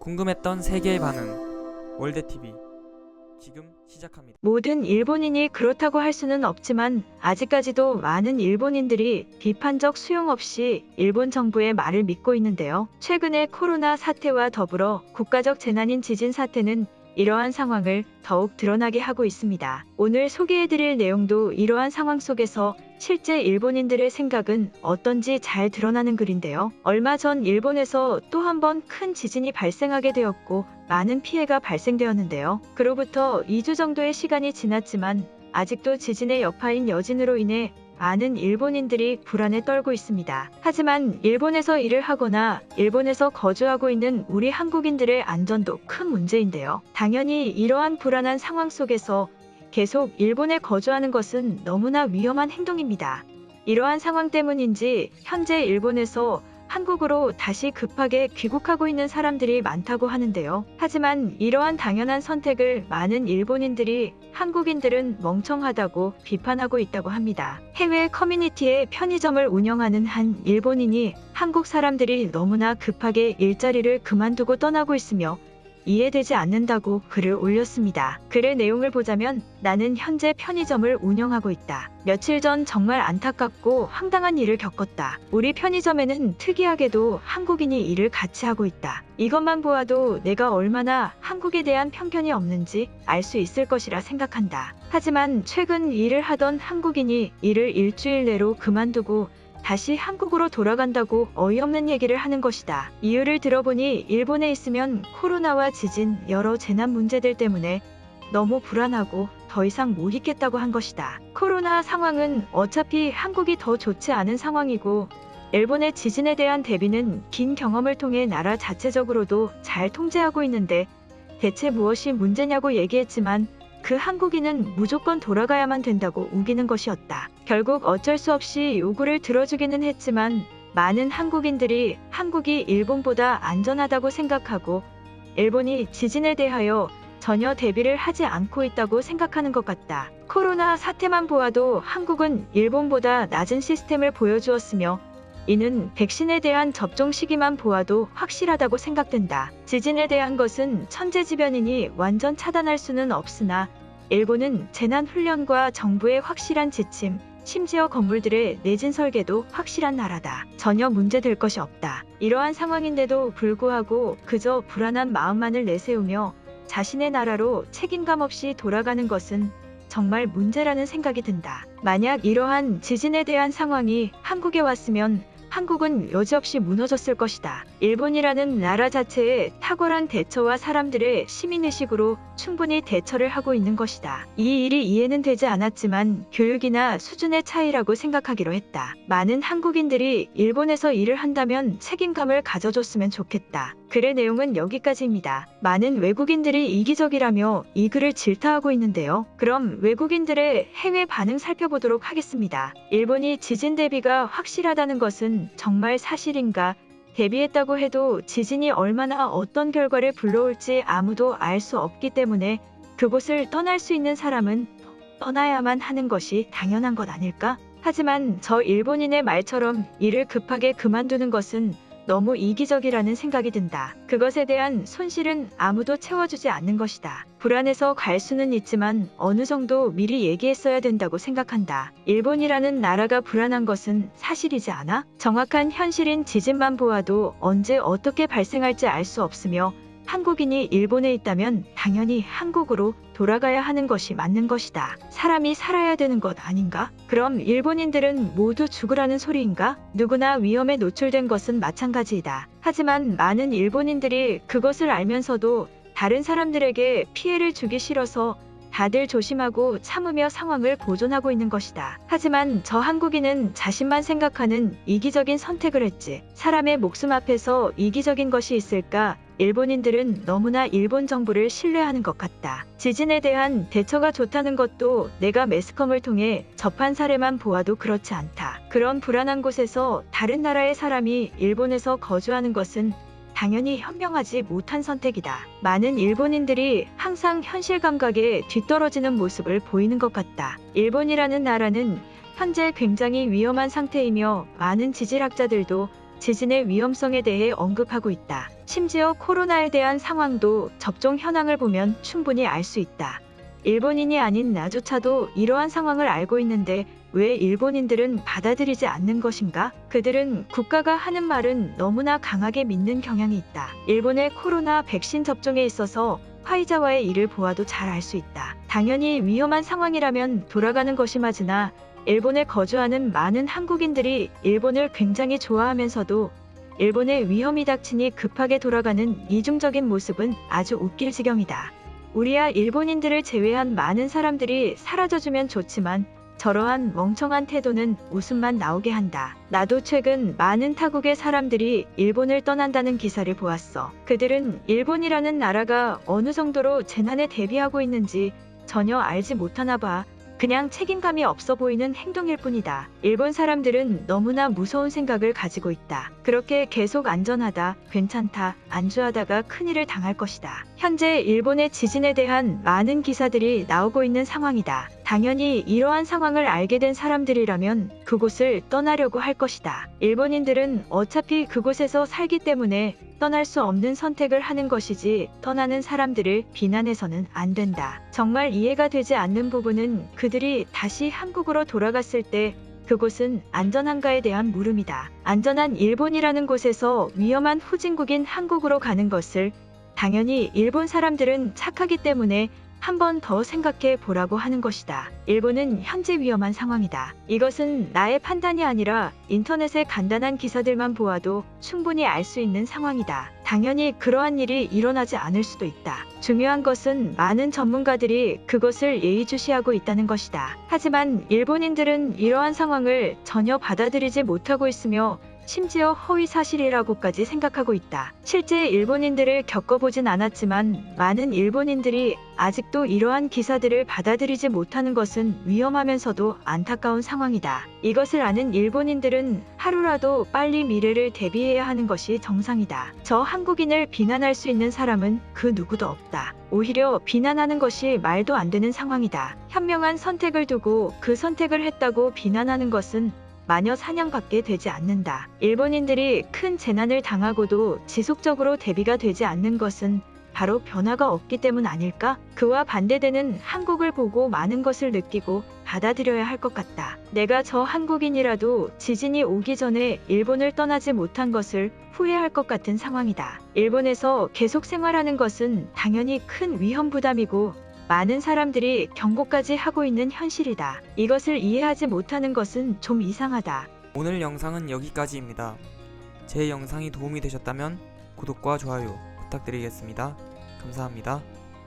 궁금했던 세계의 반응. 월드TV 지금 시작합니다. 모든 일본인이 그렇다고 할 수는 없지만 아직까지도 많은 일본인들이 비판적 수용 없이 일본 정부의 말을 믿고 있는데요. 최근의 코로나 사태와 더불어 국가적 재난인 지진 사태는 이러한 상황을 더욱 드러나게 하고 있습니다. 오늘 소개해드릴 내용도 이러한 상황 속에서 실제 일본인들의 생각은 어떤지 잘 드러나는 글인데요. 얼마 전 일본에서 또 한 번 큰 지진이 발생하게 되었고 많은 피해가 발생되었는데요. 그로부터 2주 정도의 시간이 지났지만 아직도 지진의 여파인 여진으로 인해 많은 일본인들이 불안에 떨고 있습니다. 하지만 일본에서 일을 하거나 일본에서 거주하고 있는 우리 한국인들의 안전도 큰 문제인데요. 당연히 이러한 불안한 상황 속에서 계속 일본에 거주하는 것은 너무나 위험한 행동입니다. 이러한 상황 때문인지 현재 일본에서 한국으로 다시 급하게 귀국하고 있는 사람들이 많다고 하는데요. 하지만 이러한 당연한 선택을 많은 일본인들이 한국인들은 멍청하다고 비판하고 있다고 합니다. 해외 커뮤니티에 편의점을 운영하는 한 일본인이 한국 사람들이 너무나 급하게 일자리를 그만두고 떠나고 있으며 이해되지 않는다고 글을 올렸습니다. 글의 내용을 보자면 나는 현재 편의점을 운영하고 있다. 며칠 전 정말 안타깝고 황당한 일을 겪었다. 우리 편의점에는 특이하게도 한국인이 일을 같이 하고 있다. 이것만 보아도 내가 얼마나 한국에 대한 편견이 없는지 알 수 있을 것이라 생각한다. 하지만 최근 일을 하던 한국인이 일을 일주일 내로 그만두고 다시 한국으로 돌아간다고 어이없는 얘기를 하는 것이다. 이유를 들어보니 일본에 있으면 코로나와 지진, 여러 재난 문제들 때문에 너무 불안하고 더 이상 못 있겠다고 한 것이다. 코로나 상황은 어차피 한국이 더 좋지 않은 상황이고 일본의 지진에 대한 대비는 긴 경험을 통해 나라 자체적으로도 잘 통제하고 있는데 대체 무엇이 문제냐고 얘기했지만 그 한국인은 무조건 돌아가야만 된다고 우기는 것이었다. 결국 어쩔 수 없이 요구를 들어주기는 했지만 많은 한국인들이 한국이 일본보다 안전하다고 생각하고 일본이 지진에 대하여 전혀 대비를 하지 않고 있다고 생각하는 것 같다. 코로나 사태만 보아도 한국은 일본보다 낮은 시스템을 보여주었으며 이는 백신에 대한 접종 시기만 보아도 확실하다고 생각된다. 지진에 대한 것은 천재지변이니 완전 차단할 수는 없으나 일본은 재난훈련과 정부의 확실한 지침, 심지어 건물들의 내진 설계도 확실한 나라다. 전혀 문제될 것이 없다. 이러한 상황인데도 불구하고 그저 불안한 마음만을 내세우며 자신의 나라로 책임감 없이 돌아가는 것은 정말 문제라는 생각이 든다. 만약 이러한 지진에 대한 상황이 한국에 왔으면 한국은 여지없이 무너졌을 것이다. 일본이라는 나라 자체의 탁월한 대처와 사람들의 시민의식으로 충분히 대처를 하고 있는 것이다. 이 일이 이해는 되지 않았지만 교육이나 수준의 차이라고 생각하기로 했다. 많은 한국인들이 일본에서 일을 한다면 책임감을 가져줬으면 좋겠다. 글의 내용은 여기까지입니다. 많은 외국인들이 이기적이라며 이 글을 질타하고 있는데요. 그럼 외국인들의 해외 반응 살펴보도록 하겠습니다. 일본이 지진 대비가 확실하다는 것은 정말 사실인가? 대비했다고 해도 지진이 얼마나 어떤 결과를 불러올지 아무도 알 수 없기 때문에 그곳을 떠날 수 있는 사람은 떠나야만 하는 것이 당연한 것 아닐까? 하지만 저 일본인의 말처럼 일을 급하게 그만두는 것은 너무 이기적이라는 생각이 든다. 그것에 대한 손실은 아무도 채워주지 않는 것이다. 불안해서 갈 수는 있지만 어느 정도 미리 얘기했어야 된다고 생각한다. 일본이라는 나라가 불안한 것은 사실이지 않아? 정확한 현실인 지진만 보아도 언제 어떻게 발생할지 알 수 없으며 한국인이 일본에 있다면 당연히 한국으로 돌아가야 하는 것이 맞는 것이다. 사람이 살아야 되는 것 아닌가? 그럼 일본인들은 모두 죽으라는 소리인가? 누구나 위험에 노출된 것은 마찬가지이다. 하지만 많은 일본인들이 그것을 알면서도 다른 사람들에게 피해를 주기 싫어서 다들 조심하고 참으며 상황을 보존하고 있는 것이다. 하지만 저 한국인은 자신만 생각하는 이기적인 선택을 했지. 사람의 목숨 앞에서 이기적인 것이 있을까? 일본인들은 너무나 일본 정부를 신뢰하는 것 같다. 지진에 대한 대처가 좋다는 것도 내가 매스컴을 통해 접한 사례만 보아도 그렇지 않다. 그런 불안한 곳에서 다른 나라의 사람이 일본에서 거주하는 것은 당연히 현명하지 못한 선택이다. 많은 일본인들이 항상 현실 감각에 뒤떨어지는 모습을 보이는 것 같다. 일본이라는 나라는 현재 굉장히 위험한 상태이며 많은 지질학자들도 지진의 위험성에 대해 언급하고 있다. 심지어 코로나에 대한 상황도 접종 현황을 보면 충분히 알 수 있다. 일본인이 아닌 나조차도 이러한 상황을 알고 있는데 왜 일본인들은 받아들이지 않는 것인가? 그들은 국가가 하는 말은 너무나 강하게 믿는 경향이 있다. 일본의 코로나 백신 접종에 있어서 화이자와의 일을 보아도 잘 알 수 있다. 당연히 위험한 상황이라면 돌아가는 것이 맞으나 일본에 거주하는 많은 한국인들이 일본을 굉장히 좋아하면서도 일본에 위험이 닥치니 급하게 돌아가는 이중적인 모습은 아주 웃길 지경이다. 우리야 일본인들을 제외한 많은 사람들이 사라져주면 좋지만 저러한 멍청한 태도는 웃음만 나오게 한다. 나도 최근 많은 타국의 사람들이 일본을 떠난다는 기사를 보았어. 그들은 일본이라는 나라가 어느 정도로 재난에 대비하고 있는지 전혀 알지 못하나 봐. 그냥 책임감이 없어 보이는 행동일 뿐이다. 일본 사람들은 너무나 무서운 생각을 가지고 있다. 그렇게 계속 안전하다, 괜찮다, 안주하다가 큰일을 당할 것이다. 현재 일본의 지진에 대한 많은 기사들이 나오고 있는 상황이다. 당연히 이러한 상황을 알게 된 사람들이라면 그곳을 떠나려고 할 것이다. 일본인들은 어차피 그곳에서 살기 때문에 떠날 수 없는 선택을 하는 것이지 떠나는 사람들을 비난해서는 안 된다. 정말 이해가 되지 않는 부분은 그들이 다시 한국으로 돌아갔을 때 그곳은 안전한가에 대한 물음이다. 안전한 일본이라는 곳에서 위험한 후진국인 한국으로 가는 것을 당연히 일본 사람들은 착하기 때문에 한 번 더 생각해 보라고 하는 것이다. 일본은 현재 위험한 상황이다. 이것은 나의 판단이 아니라 인터넷의 간단한 기사들만 보아도 충분히 알 수 있는 상황이다. 당연히 그러한 일이 일어나지 않을 수도 있다. 중요한 것은 많은 전문가들이 그것을 예의주시하고 있다는 것이다. 하지만 일본인들은 이러한 상황을 전혀 받아들이지 못하고 있으며 심지어 허위 사실이라고까지 생각하고 있다. 실제 일본인들을 겪어보진 않았지만 많은 일본인들이 아직도 이러한 기사들을 받아들이지 못하는 것은 위험하면서도 안타까운 상황이다. 이것을 아는 일본인들은 하루라도 빨리 미래를 대비해야 하는 것이 정상이다. 저 한국인을 비난할 수 있는 사람은 그 누구도 없다. 오히려 비난하는 것이 말도 안 되는 상황이다. 현명한 선택을 두고 그 선택을 했다고 비난하는 것은 마녀 사냥밖에 되지 않는다. 일본인들이 큰 재난을 당하고도 지속적으로 대비가 되지 않는 것은 바로 변화가 없기 때문 아닐까? 그와 반대되는 한국을 보고 많은 것을 느끼고 받아들여야 할 것 같다. 내가 저 한국인이라도 지진이 오기 전에 일본을 떠나지 못한 것을 후회할 것 같은 상황이다. 일본에서 계속 생활하는 것은 당연히 큰 위험 부담이고 많은 사람들이 경고까지 하고 있는 현실이다. 이것을 이해하지 못하는 것은 좀 이상하다. 오늘 영상은 여기까지입니다. 제 영상이 도움이 되셨다면 구독과 좋아요 부탁드리겠습니다. 감사합니다.